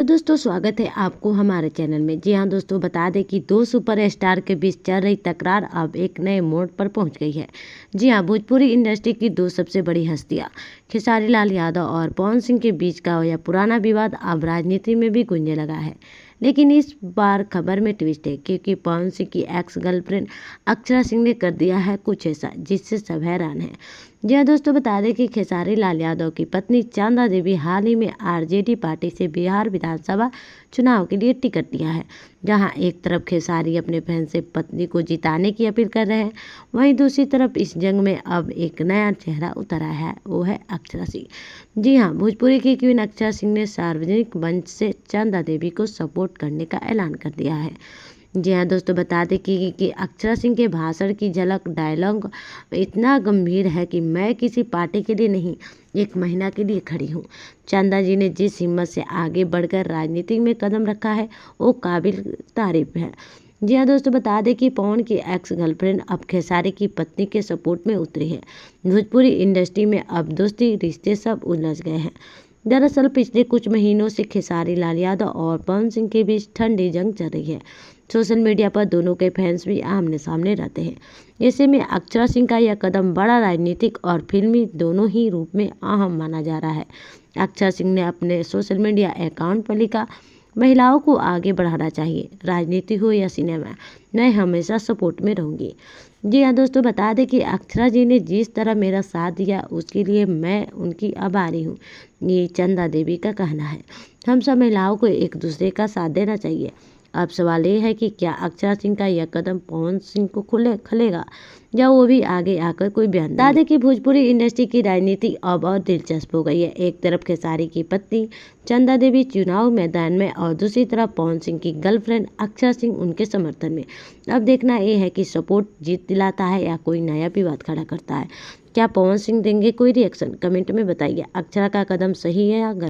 दोस्तों, स्वागत है आपको हमारे चैनल में। जी हाँ दोस्तों, बता दें कि दो सुपरस्टार के बीच चल रही तकरार अब एक नए मोड़ पर पहुंच गई है। जी हाँ, भोजपुरी इंडस्ट्री की दो सबसे बड़ी हस्तियां खेसारी लाल यादव और पवन सिंह के बीच का यह पुराना विवाद अब राजनीति में भी गूंजने लगा है। लेकिन इस बार खबर में ट्विस्ट है, क्योंकि पवन सिंह की एक्स गर्लफ्रेंड अक्षरा सिंह ने कर दिया है कुछ ऐसा जिससे सब हैरान हैं। जी हाँ दोस्तों, बता दें कि खेसारी लाल यादव की पत्नी चंदा देवी हाल ही में आरजेडी पार्टी से बिहार विधानसभा चुनाव के लिए टिकट लिया है। जहां एक तरफ खेसारी अपने बहन से पत्नी को जिताने की अपील कर रहे हैं, वहीं दूसरी तरफ इस जंग में अब एक नया चेहरा उतर आया है, वो है अक्षरा सिंह। जी हाँ, भोजपुरी की क्वीन अक्षरा सिंह ने सार्वजनिक मंच से चंदा देवी को सपोर्ट करने का ऐलान कर दिया है। जी हाँ दोस्तों, बता दें कि अक्षरा सिंह के भाषण की झलक डायलॉग इतना गंभीर है कि मैं किसी पार्टी के लिए नहीं, एक महिला के लिए खड़ी हूँ। चंदा जी ने जिस हिम्मत से आगे बढ़कर राजनीति में कदम रखा है, वो काबिल तारीफ है। जी हाँ दोस्तों, बता दें कि पवन की एक्स गर्लफ्रेंड अब खेसारी की पत्नी के सपोर्ट में उतरी है। भोजपुरी इंडस्ट्री में अब दोस्ती रिश्ते सब उलझ गए हैं। दरअसल पिछले कुछ महीनों से खेसारी लाल यादव और पवन सिंह के बीच ठंडी जंग चल रही है। सोशल मीडिया पर दोनों के फैंस भी आमने सामने रहते हैं। ऐसे में अक्षरा सिंह का यह कदम बड़ा राजनीतिक और फिल्मी दोनों ही रूप में अहम माना जा रहा है। अक्षरा सिंह ने अपने सोशल मीडिया अकाउंट पर लिखा, महिलाओं को आगे बढ़ाना चाहिए, राजनीति हो या सिनेमा, मैं हमेशा सपोर्ट में रहूंगी। जी हाँ दोस्तों, बता दें कि अक्षरा जी ने जिस तरह मेरा साथ दिया उसके लिए मैं उनकी आभारी हूँ, ये चंदा देवी का कहना है। हम सब महिलाओं को एक दूसरे का साथ देना चाहिए। अब सवाल ये है कि क्या अक्षरा सिंह का यह कदम पवन सिंह को खलेगा या वो भी आगे आकर कोई बयान देंगे। बता दें कि भोजपुरी इंडस्ट्री की राजनीति अब और दिलचस्प हो गई है। एक तरफ खेसारी की पत्नी चंदा देवी चुनाव मैदान में और दूसरी तरफ पवन सिंह की गर्लफ्रेंड अक्षरा सिंह उनके समर्थन में। अब देखना ये है कि सपोर्ट जीत दिलाता है या कोई नया विवाद खड़ा करता है। क्या पवन सिंह देंगे कोई रिएक्शन? कमेंट में बताइए। अक्षरा का कदम सही है या गलत?